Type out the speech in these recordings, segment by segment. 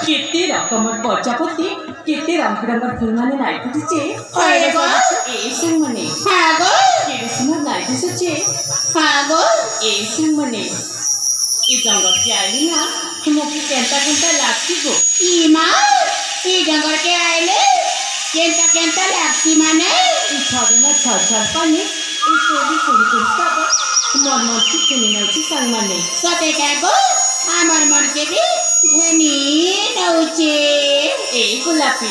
केते रकमर प्रजापति केते रंग रंगर फूल माने नाइ फुटिचे ए संग माने केते सुंदर नाइ दिसुचे ए संग माने ई जंगल के आइली ना मोके केंता केंता लागती गो ई जंगल के आइले केंता लागती माने ई छादना छाछा पानी ई सोडी सोडी सब मन मन की केने नउची संग माने सते कागो आमर मन के भी धनी नउचे ए गुलाबी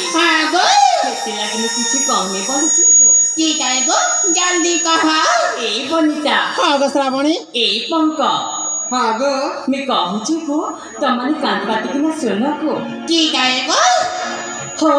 गो केते लागे में कुछ कहने बोलुचे गो की कागो जल्दी कहा ए बनिता गो श्रावणी ए पंक गो मैं कहूची गो तमने कान पाती कि ना सुनो गो की कागो हो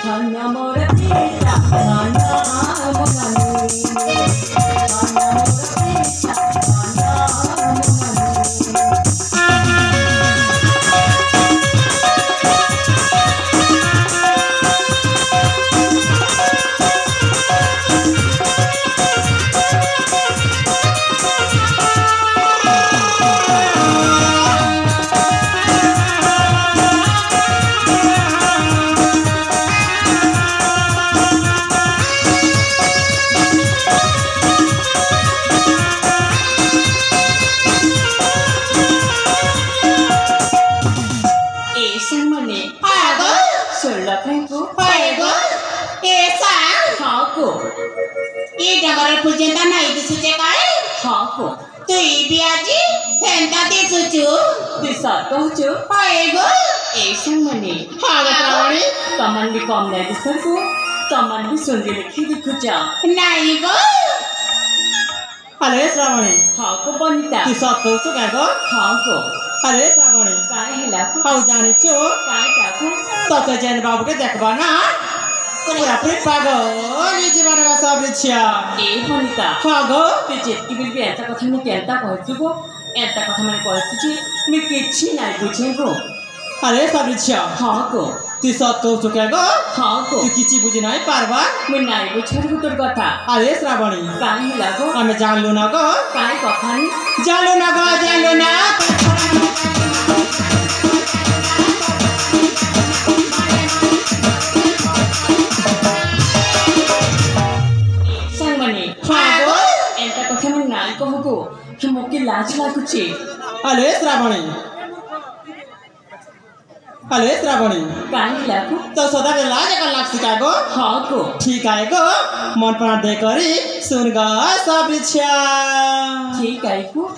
Hanya more pita ये डगर पुजेंदा नाही दिसुचे काय हाँ को तू बियाजी हेंदा दिसुचू दिसा कहचो हाय गो ऐसा मने हाँ ग श्रावणी कमन भी कम नहीं दिसर को कमन भी सुंदर लिखी दिखु जा नाही गो अरे श्रावणी हाँ को बनिता ती सत कहू काय गो हाँ को अरे श्रावणी काय हेला को हाउ जाने छु काय टाको तत जैन बाबू के देखबा ना पूरा पूरी पागल जीवन का सब इच्छा ए बनिता हाँ गो ते जेतकी बिल भी ऐसा कथा में केंता कहचु को ऐसा कथा मैंने कहचु जे मैं किछि नहीं बुझे को अरे सब इच्छा हाँ को ती सत कहू काय गो हाँ को तू किछि बुझी नहीं पारबा मैं नहीं बुझे को तोर कथा अरे श्रावणी काय हेला को हमें जानलू ना गो काय कथा नहीं जानलू ना गो जानलू ना संग मने हाँ गो ऐसा कथा में नहीं कहो को कि मोके लाज लागुचे अरे श्रावणी अरे श्रावणी काय हेला को तो सदा के लाज का लाग सिका गो हाँ को ठीक है गो मन पर दे करी सुन गा सब इच्छा ठीक है को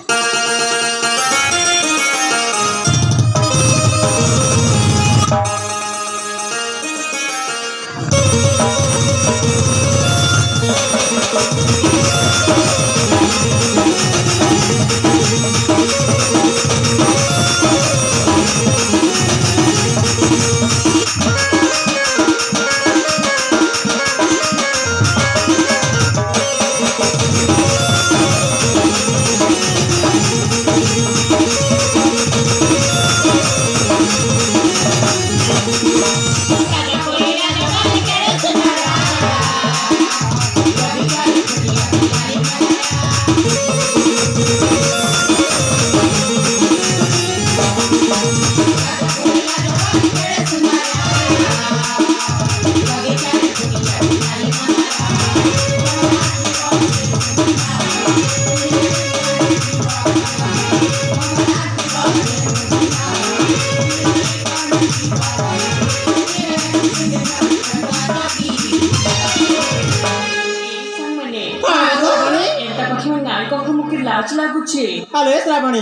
लाज लागुचे अरे श्रावणी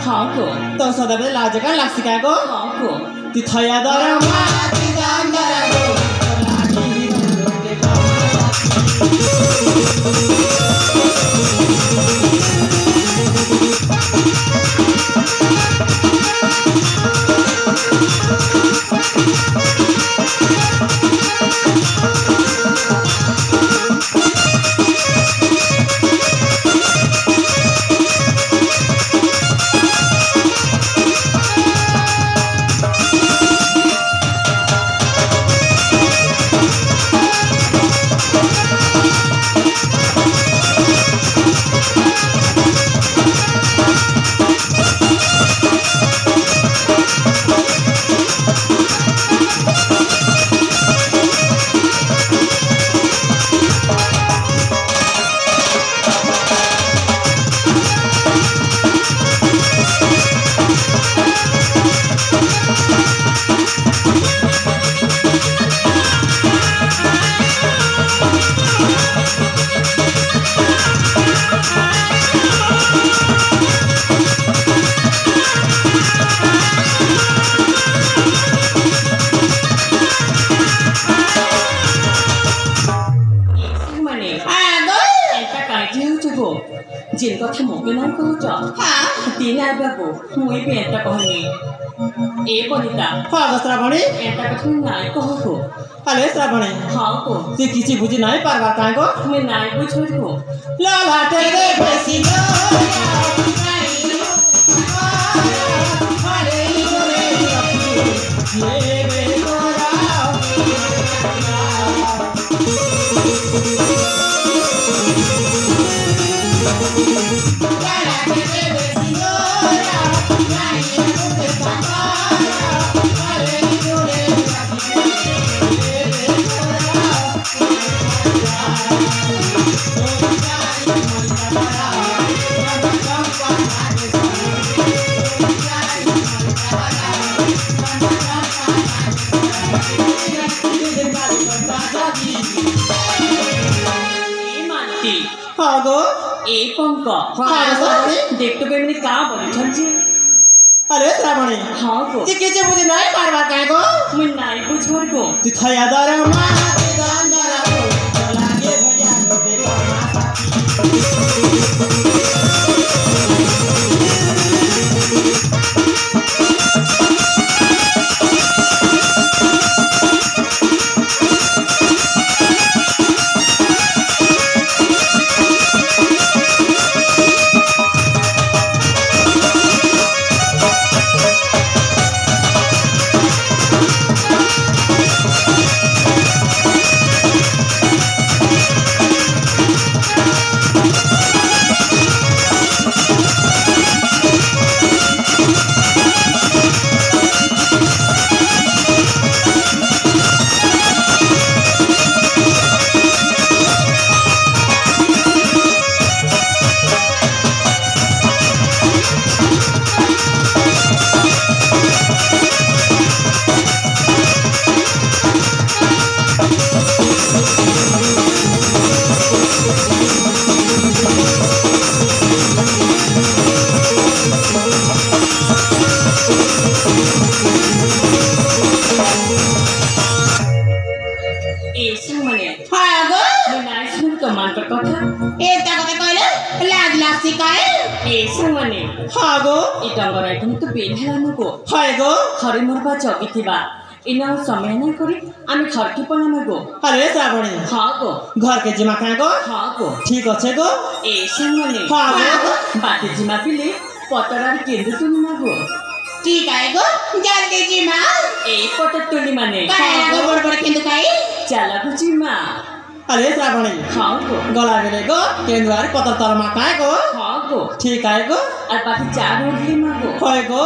हाँ को तो सदा के लाज का लाग सिका गो हाँ को ती थया दरा जिन कथा मोके नहीं कहूच हाँ तीन आबाको मुई भी एंता कहनी ए बनिता हाँ श्रावणी एंता कथा नहीं कहू को अरे श्रावणी हाँ को ती किछि बुझी नहीं पारबा काय गो मैं नहीं बुझो को लाला तेरे बेसी गो ये वे गोरा हाँ गो ए पंक हाँ गो श्रावणी देखतो के मैंने का बोले छे अरे श्रावणी हाँ गो ती किसे बुझे नहीं बार काय गो मैं नाई बुझवर गो ती थया दारा मा ते गांधारा गो लागे भजा गो देखो हाँ गो इटंगर आइटम तो बेलहेलानु गो हाय गो खरे मोरबा जगिथिबा इना समय नहीं करी आमे घर के पनामे गो अरे श्रावणी हाँ गो घर के जिमा काय गो हाँ गो ठीक अच्छे गो ए संगने हाँ गो बाटे जिमा पिले पतरार केंद्र तुनी ना गो ठीक है गो जल्दी जी माँ ए पतर तुनी माने काय गो बड़ बड़ केंदु काय चला गो जिमा अरे श्रावणी हाँ गो गला गेले गो केंद्रवारी पतर तरमा काय गो हाँ गो ठीक है गो और बाकी चार उठली मा गो हाय गो